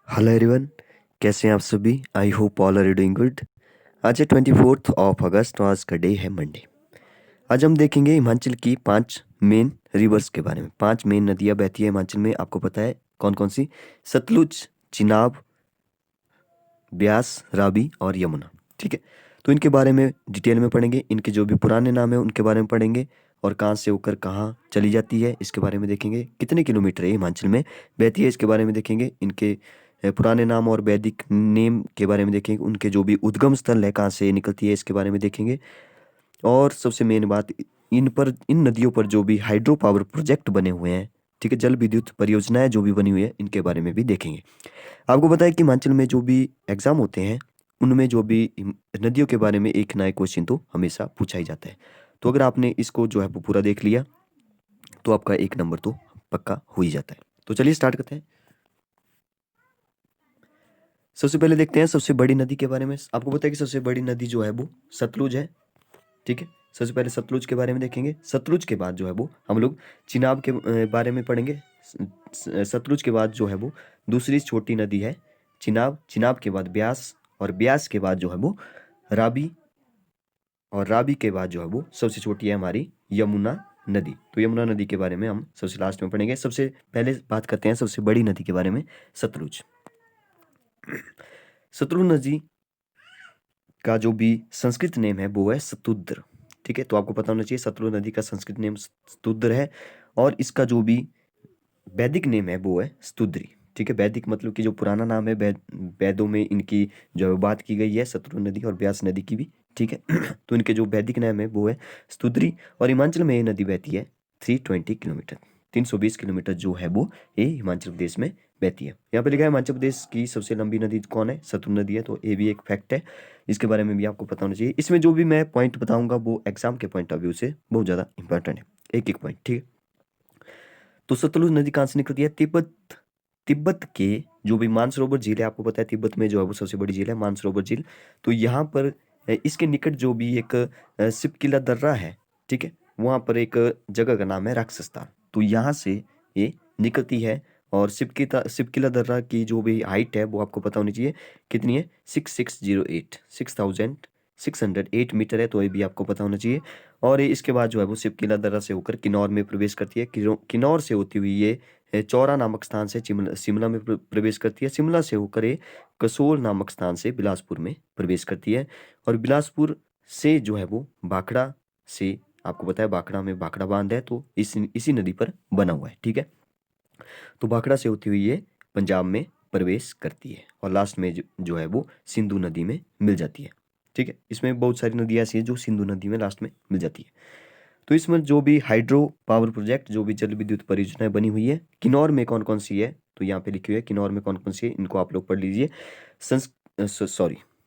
Hello everyone, कैसे हैं आप सभी। I hope all are doing good. आज है 24 अगस्त और आज का डे है मंडे। आज हम देखेंगे हिमाचल की 5 मेन रिवर्स के बारे में। 5 मेन नदियाँ बहती है हिमाचल में, आपको पता है कौन कौन सी। सतलुज, चिनाब, ब्यास, रावी और यमुना। ठीक है, तो इनके बारे में डिटेल में पढ़ेंगे। इनके जो भी पुराने नाम है उनके बारे में पढ़ेंगे और कहाँ से होकर कहाँ चली जाती है इसके बारे में देखेंगे। कितने किलोमीटर है हिमाचल में बहती है इसके बारे में देखेंगे। इनके पुराने नाम और वैदिक नेम के बारे में देखेंगे। उनके जो भी उद्गम स्थल है कहाँ से निकलती है इसके बारे में देखेंगे। और सबसे मेन बात, इन नदियों पर जो भी हाइड्रो पावर प्रोजेक्ट बने हुए हैं, ठीक है, जल विद्युत परियोजनाएं जो भी बनी हुई है, इनके बारे में भी देखेंगे। आपको पता है कि हिमाचल में जो भी एग्जाम होते हैं उनमें जो भी नदियों के बारे में एक ना एक क्वेश्चन तो हमेशा पूछा ही जाता है। तो अगर आपने इसको जो है वो पूरा देख लिया तो आपका 1 नंबर तो पक्का हो ही जाता है। तो चलिए स्टार्ट करते हैं। सबसे पहले देखते हैं सबसे बड़ी नदी के बारे में। आपको पता है कि सबसे बड़ी नदी जो है वो सतलुज है। ठीक है, सबसे पहले सतलुज के बारे में देखेंगे। सतलुज के बाद जो है वो हम लोग चिनाब के बारे में पढ़ेंगे। सतलुज के बाद जो है वो दूसरी छोटी नदी है चिनाब। चिनाब के बाद ब्यास और ब्यास के बाद जो है वो रावी और रावी के बाद जो है वो सबसे छोटी है हमारी यमुना नदी। तो यमुना नदी के बारे में हम सबसे लास्ट में पढ़ेंगे। सबसे पहले बात करते हैं सबसे बड़ी नदी के बारे में, सतलुज। सतलुज नदी का जो भी संस्कृत नेम है वो है सतुद्र। ठीक है, तो आपको पता होना चाहिए सतलुज नदी का संस्कृत नेम सतुद्र है और इसका जो भी वैदिक नेम है वो है स्तुद्री। ठीक है, वैदिक मतलब कि जो पुराना नाम है, वेदों में इनकी जो है बात की गई है सतलुज नदी और ब्यास नदी की भी। ठीक है तो इनके जो वैदिक नाम है वो है स्तुद्री। और हिमाचल में ये नदी बहती है 320 किलोमीटर, 320 किलोमीटर जो है वो ये हिमाचल प्रदेश में बहती है। यहाँ पे लिखा है हिमाचल प्रदेश की सबसे लंबी नदी कौन है, सतलुज नदी है। तो ये भी एक फैक्ट है, इसके बारे में भी आपको पता होना चाहिए। इसमें जो भी मैं पॉइंट बताऊंगा वो एग्जाम के पॉइंट ऑफ व्यू से बहुत ज़्यादा इंपॉर्टेंट है, एक एक पॉइंट। ठीक है, तो सतलुज नदी कहाँ से निकलती है, तिब्बत। तिब्बत के जो भी मानसरोवर झील है, आपको पता है तिब्बत में जो है वो सबसे बड़ी झील है मानसरोवर झील। तो यहाँ पर इसके निकट जो भी एक सिपकिला दर्रा है, ठीक है, वहाँ पर एक जगह का नाम है राक्षसताल। तो यहाँ से ये निकलती है। और सिपकिला दर्रा की जो भी हाइट है वो आपको पता होनी चाहिए कितनी है, 6608 है। तो ये भी आपको पता होना चाहिए। और ये इसके बाद जो है वो सिपकिला दर्रा से होकर किन्नौर में प्रवेश करती है। किन्नौर से होती हुई ये चौरा नामक स्थान से शिमला में प्रवेश करती है। शिमला से होकर ये कसोल नामक स्थान से बिलासपुर में प्रवेश करती है। और बिलासपुर से जो है वो भाखड़ा से, आपको पता है भाखड़ा में भाखड़ा बांध है तो इसी नदी पर बना हुआ है। ठीक है, तो भाखड़ा से होती हुई ये पंजाब में प्रवेश करती है और लास्ट में जो है वो सिंधु नदी में मिल जाती है। ठीक है, इसमें बहुत सारी नदियाँ ऐसी हैं जो सिंधु नदी में लास्ट में मिल जाती है। तो इसमें जो भी हाइड्रो पावर प्रोजेक्ट, जो भी जल विद्युत परियोजनाएं बनी हुई है, किन्नौर में कौन कौन सी है तो यहाँ पे लिखी हुई है किन्नौर में कौन कौन सी है, इनको आप लोग पढ़ लीजिए।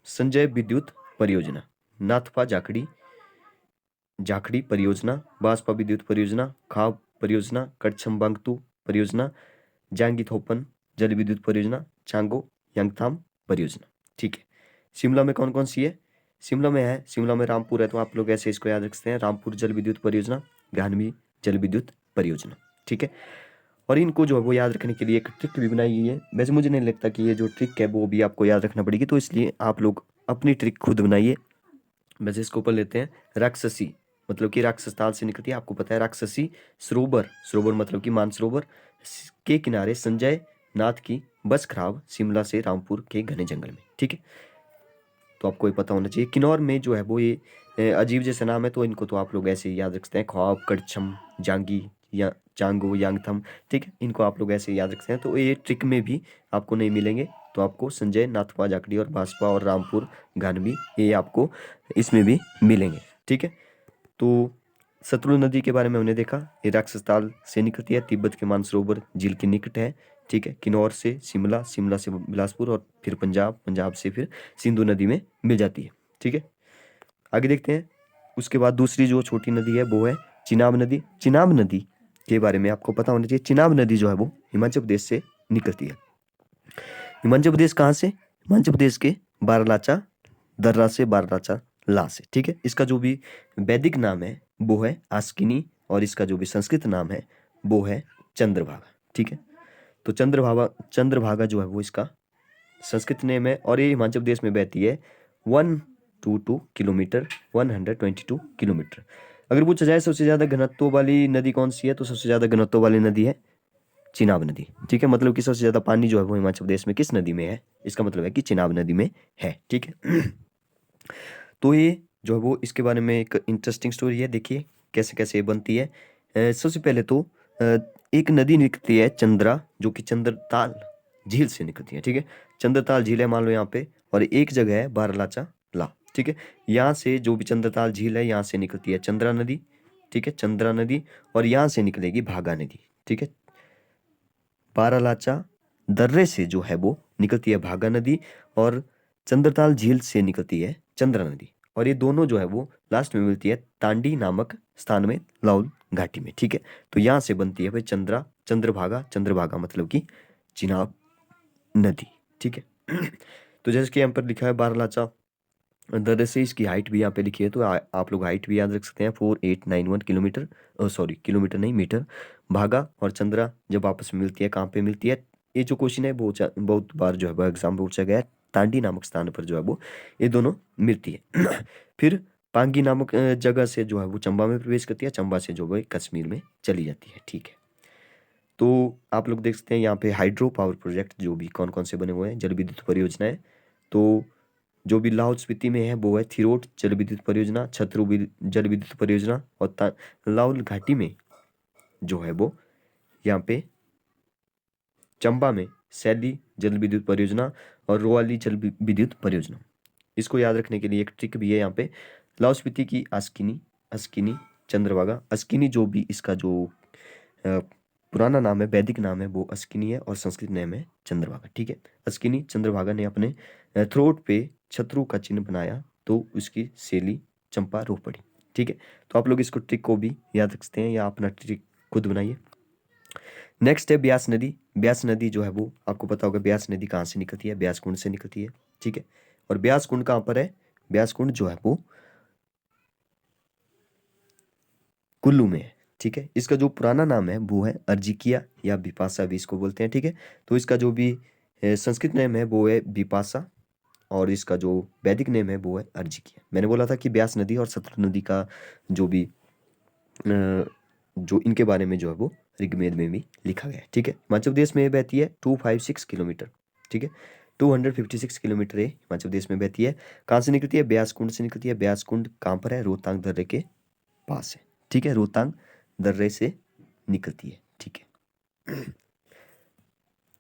संजय विद्युत परियोजना, नाथपा जाखड़ी झाखड़ी परियोजना, बांसपा विद्युत परियोजना, खाब परियोजना, कड़छम बांगतू परियोजना, जांगी थोपन जल विद्युत परियोजना, चांगो यांगथाम परियोजना। ठीक है, शिमला में कौन कौन सी है, शिमला में रामपुर है। तो आप लोग ऐसे इसको याद रख सकते हैं, रामपुर जल विद्युत परियोजना, गांधी जल विद्युत परियोजना। ठीक है, और इनको जो है वो याद रखने के लिए एक ट्रिक भी बनाई गई है। वैसे मुझे नहीं लगता कि ये जो ट्रिक है वो भी आपको याद रखना पड़ेगी, तो इसलिए आप लोग अपनी ट्रिक खुद बनाइए। वैसे इसको ऊपर लेते हैं, राक्षसी मतलब कि राक्षस ताल से निकलती है। आपको पता है राक्षसी सरोवर, सरोवर मतलब कि मानसरोवर के किनारे संजय नाथ की बस खराब शिमला से रामपुर के घने जंगल में। ठीक है, तो आपको ये पता होना चाहिए। किन्नौर में जो है वो ये अजीब जैसा नाम है, तो इनको तो आप लोग ऐसे ही याद रख सकते हैं, ख्वाब, कड़छम, जांगी या चांगो, यांगथम। ठीक है, इनको आप लोग ऐसे ही याद रख सकते हैं। तो ये ट्रिक में भी आपको नहीं मिलेंगे, तो आपको संजय, नाथपा जाखड़ी और बांसपा और रामपुर घानवी ये आपको इसमें भी मिलेंगे। ठीक है, तो सतलुज नदी के बारे में हमने देखा, ये राक्षस ताल से निकलती है, तिब्बत के मानसरोवर झील के निकट है। ठीक है, किन्नौर से शिमला, शिमला से बिलासपुर और फिर पंजाब, पंजाब से फिर सिंधु नदी में मिल जाती है। ठीक है, आगे देखते हैं। उसके बाद दूसरी जो छोटी नदी है वो है चिनाब नदी। चिनाब नदी के बारे में आपको पता होना चाहिए, चिनाब नदी जो है वो हिमाचल प्रदेश से निकलती है। हिमाचल प्रदेश कहाँ से, हिमाचल प्रदेश के बारालाचा दर्रा से, बारालाचा ला से। ठीक है, इसका जो भी वैदिक नाम है वो है आस्किनी और इसका जो भी संस्कृत नाम है वो है चंद्रभागा। ठीक है, तो चंद्रभागा जो है वो इसका संस्कृत नेम है और ये हिमाचल प्रदेश में बहती है 122 किलोमीटर, 122 किलोमीटर। अगर पूछा जाए सबसे ज्यादा घनत्व वाली नदी कौन सी है, तो सबसे ज्यादा घनत्व वाली नदी है चिनाब नदी। ठीक है, मतलब कि सबसे ज्यादा पानी जो है वो हिमाचल प्रदेश में किस नदी में है, इसका मतलब है कि चिनाब नदी में है। ठीक है तो ये जो है वो इसके बारे में एक इंटरेस्टिंग स्टोरी है, देखिए कैसे कैसे ये बनती है। सबसे पहले तो एक नदी निकलती है चंद्रा, जो कि चंद्रताल झील से निकलती है। ठीक है, चंद्रताल झील है मान लो यहाँ पे, और एक जगह है बारालाचा ला। ठीक है, यहाँ से जो भी चंद्रताल झील है यहाँ से निकलती है चंद्रा नदी। ठीक है, चंद्रा नदी, और यहाँ से निकलेगी भागा नदी। ठीक है, बारालाचा दर्रे से जो है वो निकलती है भागा नदी, और चंद्रताल झील से निकलती है चंद्रा नदी, और ये दोनों जो है वो लास्ट में मिलती है तांडी नामक स्थान में, लाहौल घाटी में। ठीक है, तो यहाँ से बनती है भाई चंद्रभागा, चंद्रभागा मतलब कि चिनाब नदी। ठीक है तो जैसे कि यहाँ पर लिखा है बारालाचा दर्रे से, इसकी हाइट भी यहाँ पे लिखी है, तो आप लोग हाइट भी याद रख सकते हैं, 4891 किलोमीटर, सॉरी किलोमीटर नहीं मीटर। भागा और चंद्रा जब आपस में मिलती है, कहाँ पे मिलती है, ये जो क्वेश्चन है बहुत बार जो है वो एग्जाम में पूछा गया है। तांडी नामक स्थान पर जो है वो ये दोनों मिलती है फिर पांगी नामक जगह से जो है वो चंबा में प्रवेश करती है, चंबा से जो है कश्मीर में चली जाती है। ठीक है, तो आप लोग देख सकते हैं यहाँ पे हाइड्रो पावर प्रोजेक्ट जो भी कौन कौन से बने हुए हैं, जल विद्युत परियोजनाएं। तो जो भी लाहौल स्पीति में है वो है थिरोट जल विद्युत परियोजना, छतरू जल विद्युत परियोजना, और लाहौल घाटी में जो है वो यहाँ पे चंबा में सैली जल विद्युत परियोजना और रोवाली जल विद्युत परियोजना। इसको याद रखने के लिए एक ट्रिक भी है यहाँ पे, लाहौल स्पीति की अस्किनी, अस्किनी चंद्रभागा, अस्किनी जो भी इसका जो पुराना नाम है, वैदिक नाम है वो अस्किनी है, और संस्कृत नाम है चंद्रभागा। ठीक है, अस्किनी चंद्रभागा ने अपने थ्रोट पे छत्रु का चिन्ह बनाया, तो उसकी शैली चंपा रो पड़ी। ठीक है, तो आप लोग इसको ट्रिक को भी याद रख सकते हैं, या अपना ट्रिक खुद बनाइए। नेक्स्ट है ब्यास नदी। ब्यास नदी जो है वो आपको पता होगा, ब्यास नदी कहाँ से निकलती है, ब्यास कुंड से निकलती है। ठीक है, और ब्यास कुंड कहाँ पर है, ब्यास कुंड जो है वो कुल्लू में है। ठीक है, इसका जो पुराना नाम है वो है अर्जिकिया या बिपाशा भी इसको बोलते हैं। ठीक है, तो इसका जो भी संस्कृत नेम है वो है बिपाशा, और इसका जो वैदिक नेम है वो है अर्जिकिया। मैंने बोला था कि ब्यास नदी और सतलुज नदी का जो भी जो इनके बारे में जो है वो ऋग्वेद में भी लिखा गया है। ठीक है, हिमाचल प्रदेश में बहती है 256 किलोमीटर। ठीक है, 256 किलोमीटर ये हिमाचल प्रदेश में बहती है। कहाँ से निकलती है, ब्यास कुंड से निकलती है। ब्यास कुंड कहाँ पर है, रोहतांग दर्रे के पास है। ठीक है, रोहतांग दर्रे से निकलती है। ठीक है,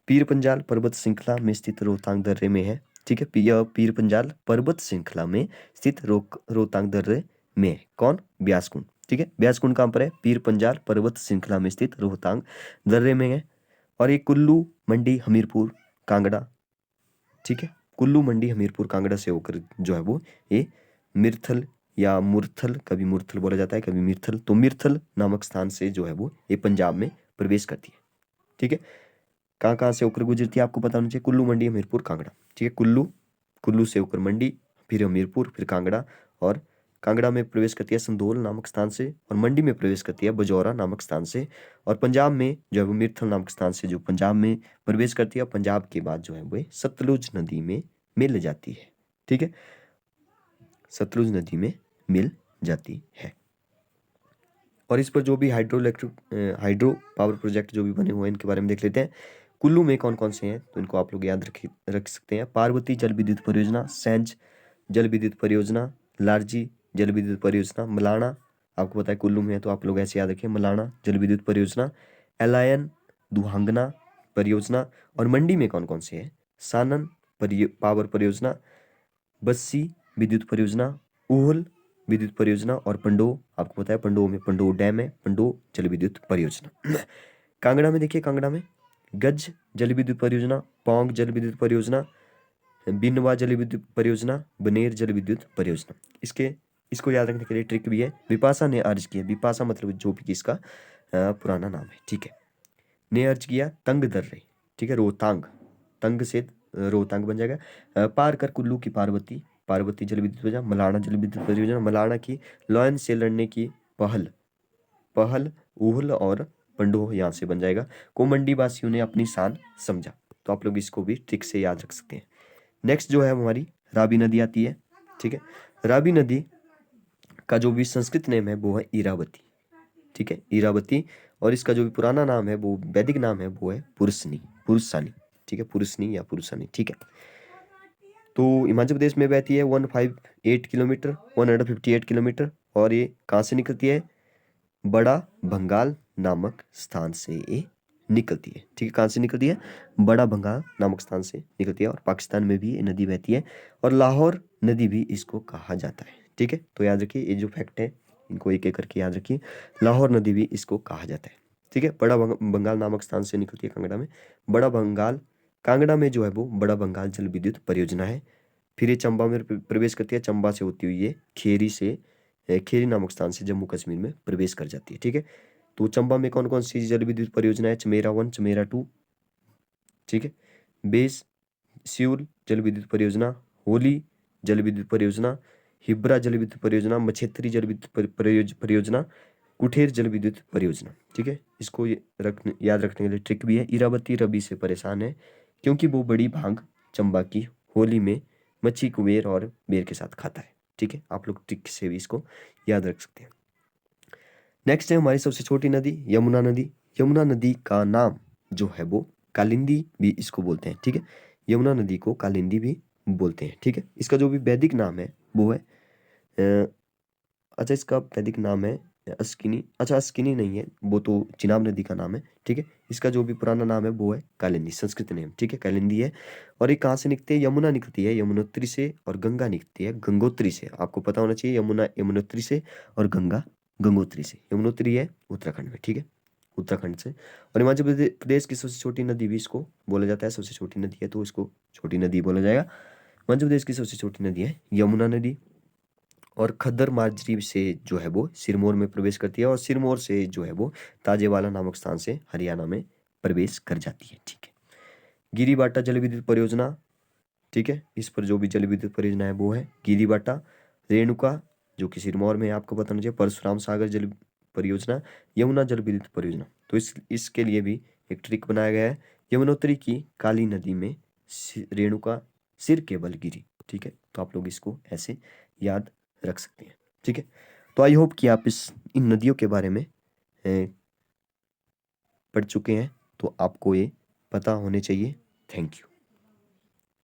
पीर पंजाल पर्वत श्रृंखला में स्थित रोहतांग दर्रे में है। ठीक है, यह पीर पंजाल पर्वत श्रृंखला में स्थित रोहतांग दर्रे में है। कौन, ब्यास कुंड। ठीक है, ब्यास कुंड कहाँ पर है, पीर पंजाल पर्वत श्रृंखला में स्थित रोहतांग दर्रे में है। और ये कुल्लू मंडी हमीरपुर कांगड़ा, ठीक है, कुल्लू मंडी हमीरपुर कांगड़ा से होकर जो है वो ये मिर्थल या मुरथल, कभी मुरथल बोला जाता है कभी मिर्थल, तो मिर्थल नामक स्थान से जो है वो ये पंजाब में प्रवेश करती है। ठीक है, कहाँ कहाँ से होकर गुजरती है आपको पता होना चाहिए, कुल्लू मंडी हमीरपुर कांगड़ा। ठीक है, कुल्लू से होकर मंडी, फिर हमीरपुर, फिर कांगड़ा, और कांगड़ा में प्रवेश करती है संधोल नामक स्थान से, और मंडी में प्रवेश करती है बजौरा नामक स्थान से, और पंजाब में जो है वो मिर्थल नामक स्थान से जो पंजाब में प्रवेश करती है। पंजाब के बाद जो है वो सतलुज नदी में मिल जाती है। ठीक है, सतलुज नदी में मिल जाती है। और इस पर जो भी हाइड्रो पावर प्रोजेक्ट जो भी बने हुए हैं इनके बारे में देख लेते हैं। कुल्लू में कौन कौन से हैं, तो इनको आप लोग याद रख सकते हैं। पार्वती जल विद्युत परियोजना, सैंज जल विद्युत परियोजना, लारजी जल विद्युत परियोजना, मलाना आपको पता है कुल्लू में है तो आप लोग ऐसे याद रखें, मलाना जल विद्युत परियोजना, एलायन दुहांगना परियोजना। और मंडी में कौन कौन से हैं, सानन पावर परियोजना, बस्सी विद्युत परियोजना, ऊहल विद्युत परियोजना, और पंडो आपको पता है पंडो में पंडो डैम है, पंडो जल विद्युत परियोजना। कांगड़ा में देखिए, कांगड़ा में गज जल विद्युत परियोजना, पौंग जल विद्युत परियोजना, बिनवा जल विद्युत परियोजना, बनेर जल विद्युत परियोजना। इसको याद रखने के लिए ट्रिक भी है, विपाशा ने अर्ज किया, विपाशा मतलब जो भी इसका पुराना नाम है। ठीक है, ने अर्ज किया तंग दर्रे। ठीक है, रोहतांग, तंग से रोहतांग बन जाएगा। पार कर कुल्लू की पार्वती, पार्वती जल विद्युत परियोजना, मलाना जल विद्युत परियोजना, मलाना की लॉयन से लड़ने की पहल ऊहल और पंडोह यहाँ से बन जाएगा। को मंडी वासियों ने अपनी शान समझा, तो आप लोग इसको भी ट्रिक से याद रख सकते हैं। नेक्स्ट जो है हमारी रावी नदी आती है, ठीक है। रावी नदी का जो भी संस्कृत नेम है वो है इरावती, ठीक है, इरावती। और इसका जो भी पुराना नाम है, वो वैदिक नाम है, वो है पुरुषानी, ठीक है, पुरुषनी या पुरुषानी, ठीक है। तो हिमाचल प्रदेश में बहती है 158 किलोमीटर, 158 किलोमीटर। और ये कहाँ से निकलती है? बड़ा भंगाल नामक स्थान से ये निकलती है, ठीक है। कहाँ से निकलती है? बड़ा भंगाल नामक स्थान से निकलती है। और पाकिस्तान में भी ये नदी बहती है, और लाहौर नदी भी इसको कहा जाता है, ठीक है। तो याद रखिए, ये जो फैक्ट है इनको एक एक करके याद रखिए। लाहौर नदी भी इसको कहा जाता है, ठीक है। बड़ा बंगाल नामक स्थान से निकलती है कांगड़ा में। बड़ा बंगाल, कांगड़ा में जो है वो बड़ा बंगाल जल विद्युत परियोजना है। फिर ये चंबा में प्रवेश करती है। चंबा से होती हुई ये खेरी नामक स्थान से जम्मू कश्मीर में प्रवेश कर जाती है, ठीक है। तो चंबा में कौन कौन सी जल विद्युत परियोजना है? चमेरा 1, चमेरा 2, ठीक है। बेस सियूल जल विद्युत परियोजना, होली जल विद्युत परियोजना, हिब्रा जल विद्युत परियोजना, मछेत्री जल विद्युत परियोजना, कुठेर जल विद्युत परियोजना, ठीक है। इसको याद रखने के लिए ट्रिक भी है। इरावती रवि से परेशान है क्योंकि वो बड़ी भांग चंबा की होली में मच्छी कुबेर और बेर के साथ खाता है, ठीक है। आप लोग ट्रिक से भी इसको याद रख सकते हैं। नेक्स्ट है हमारी सबसे छोटी नदी यमुना नदी। यमुना नदी का नाम जो है वो कालिंदी भी इसको बोलते हैं, ठीक है। यमुना नदी को कालिंदी भी बोलते हैं, ठीक है। इसका जो भी वैदिक नाम है वो है अच्छा, इसका वैदिक नाम है अस्किनी। अच्छा, अस्किनी नहीं है, वो तो चिनाब नदी का नाम है, ठीक है। इसका जो भी पुराना नाम है वो है कालिंदी, संस्कृत नेम, ठीक है, कालिंदी है। और ये कहाँ से निकलती है? यमुना निकलती है यमुनोत्री से, और गंगा निकलती है गंगोत्री से। आपको पता होना चाहिए, यमुना यमुनोत्री से और गंगा गंगोत्री से। यमुनोत्री है उत्तराखंड में, ठीक है, उत्तराखंड से। और हिमाचल प्रदेश की सबसे छोटी नदी भी इसको बोला जाता है, सबसे छोटी नदी है तो इसको छोटी नदी बोला जाएगा। हिमाचल प्रदेश की सबसे छोटी नदी है यमुना नदी। और खद्दर माजरी से जो है वो सिरमौर में प्रवेश करती है, और सिरमौर से जो है वो ताजेवाला नामक स्थान से हरियाणा में प्रवेश कर जाती है, ठीक है। गिरिबाटा जल विद्युत परियोजना, ठीक है, इस पर जो भी जल विद्युत परियोजना है वो है गिरिबाटा। रेणुका जो कि सिरमौर में है, आपको बताना चाहिए। परशुराम सागर जल परियोजना, यमुना जल विद्युत परियोजना। तो इसके लिए भी एक ट्रिक बनाया गया है। यमुनोत्री की काली नदी में रेणुका सिर केवल गिरी, ठीक है। तो आप लोग इसको ऐसे याद रख सकते हैं, ठीक है। तो आई होप कि आप इन नदियों के बारे में पढ़ चुके हैं, तो आपको ये पता होने चाहिए। Thank you.